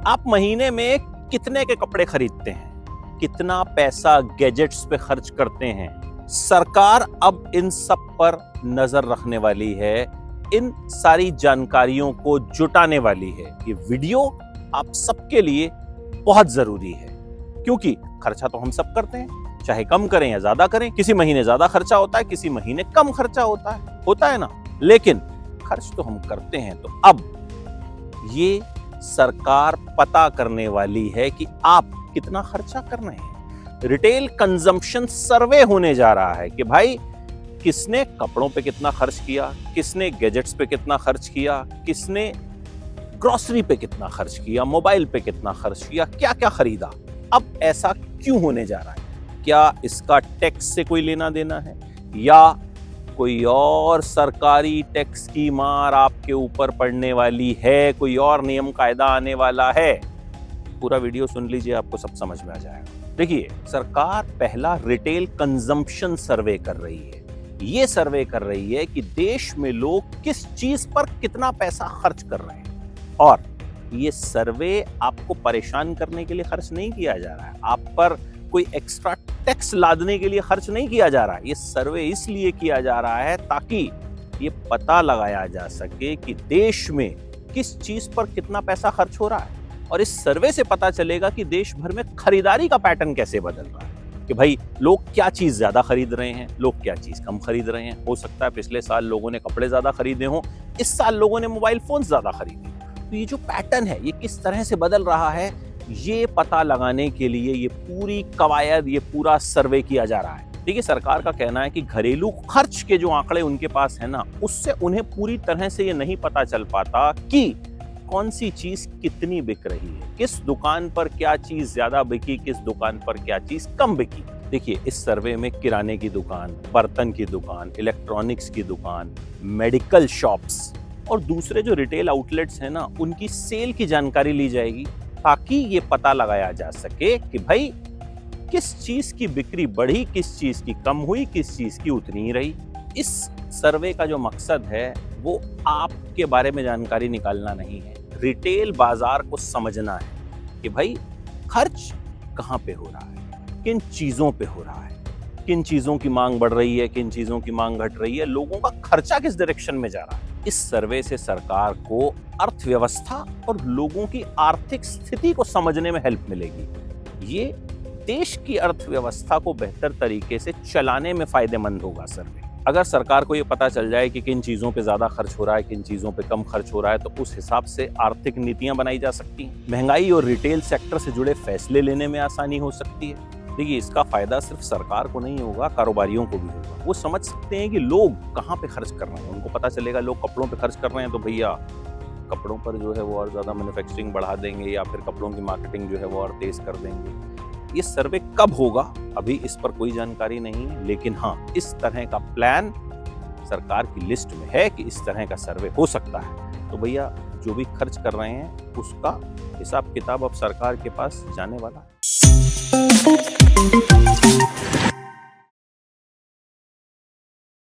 आप महीने में कितने के कपड़े खरीदते हैं, कितना पैसा गैजेट्स पे खर्च करते हैं। सरकार अब इन सब पर नजर रखने वाली है, इन सारी जानकारियों को जुटाने वाली है। ये वीडियो आप सबके लिए बहुत जरूरी है, क्योंकि खर्चा तो हम सब करते हैं, चाहे कम करें या ज्यादा करें। किसी महीने ज्यादा खर्चा होता है, किसी महीने कम खर्चा होता है ना, लेकिन खर्च तो हम करते हैं। तो अब ये सरकार पता करने वाली है कि आप कितना खर्चा कर रहे हैं। रिटेल कंजम्पशन सर्वे होने जा रहा है कि भाई किसने कपड़ों पे कितना खर्च किया, किसने गैजेट्स पे कितना खर्च किया, किसने ग्रोसरी पे कितना खर्च किया, मोबाइल पे कितना खर्च किया, क्या क्या खरीदा। अब ऐसा क्यों होने जा रहा है? क्या इसका टैक्स से कोई लेना देना है, या कोई और सरकारी टैक्स की मार आपके ऊपर पड़ने वाली है, कोई और नियम कायदा आने वाला है? पूरा वीडियो सुन लीजिए, आपको सब समझ में आ जाएगा। देखिए, सरकार पहला रिटेल कंजम्पशन सर्वे कर रही है। ये सर्वे कर रही है कि देश में लोग किस चीज पर कितना पैसा खर्च कर रहे हैं। और ये सर्वे आपको परेशान करने के लिए खर्च नहीं किया जा रहा है, आप पर कोई एक्स्ट्रा टैक्स लादने के लिए खर्च नहीं किया जा रहा है। ये सर्वे इसलिए किया जा रहा है ताकि ये पता लगाया जा सके कि देश में किस चीज पर कितना पैसा खर्च हो रहा है। और इस सर्वे से पता चलेगा कि देश भर में खरीदारी का पैटर्न कैसे बदल रहा है, कि भाई लोग क्या चीज ज्यादा खरीद रहे हैं, लोग क्या चीज कम खरीद रहे हैं। हो सकता है पिछले साल लोगों ने कपड़े ज्यादा खरीदे हों, इस साल लोगों ने मोबाइल फोन ज्यादा खरीदे। तो ये जो पैटर्न है, ये किस तरह से बदल रहा है, ये पता लगाने के लिए ये पूरी कवायद, ये पूरा सर्वे किया जा रहा है। देखिए, सरकार का कहना है कि घरेलू खर्च के जो आंकड़े उनके पास है ना, उससे उन्हें पूरी तरह से ये नहीं पता चल पाता कि कौन सी चीज कितनी बिक रही है, किस दुकान पर क्या चीज ज्यादा बिकी, किस दुकान पर क्या चीज कम बिकी। देखिए, इस सर्वे में किराने की दुकान, बर्तन की दुकान, इलेक्ट्रॉनिक्स की दुकान, मेडिकल शॉप्स और दूसरे जो रिटेल आउटलेट्स हैं ना, उनकी सेल की जानकारी ली जाएगी, ताकि ये पता लगाया जा सके कि भाई किस चीज की बिक्री बढ़ी, किस चीज की कम हुई, किस चीज की उतनी ही रही। इस सर्वे का जो मकसद है वो आपके बारे में जानकारी निकालना नहीं है, रिटेल बाजार को समझना है कि भाई खर्च कहाँ पे हो रहा है, किन चीजों पे हो रहा है, किन चीजों की मांग बढ़ रही है, किन चीजों की मांग घट रही है, लोगों का खर्चा किस डायरेक्शन में जा रहा है। इस सर्वे से सरकार को अर्थव्यवस्था और लोगों की आर्थिक स्थिति को समझने में हेल्प मिलेगी। ये देश की अर्थव्यवस्था को बेहतर तरीके से चलाने में फायदेमंद होगा सर्वे। अगर सरकार को ये पता चल जाए कि किन चीजों पे ज्यादा खर्च हो रहा है, किन चीजों पे कम खर्च हो रहा है, तो उस हिसाब से आर्थिक नीतियां बनाई जा सकती हैं। महंगाई और रिटेल सेक्टर से जुड़े फैसले लेने में आसानी हो सकती है। देखिए, इसका फायदा सिर्फ सरकार को नहीं होगा, कारोबारियों को भी होगा। वो समझ सकते हैं कि लोग कहाँ पे खर्च कर रहे हैं। उनको पता चलेगा लोग कपड़ों पे खर्च कर रहे हैं, तो भैया कपड़ों पर जो है वो और ज्यादा मैन्युफैक्चरिंग बढ़ा देंगे, या फिर कपड़ों की मार्केटिंग जो है वो और तेज कर देंगे। ये सर्वे कब होगा अभी इस पर कोई जानकारी नहीं है, लेकिन हाँ, इस तरह का प्लान सरकार की लिस्ट में है कि इस तरह का सर्वे हो सकता है। तो भैया जो भी खर्च कर रहे हैं उसका हिसाब किताब अब सरकार के पास जाने वाला है।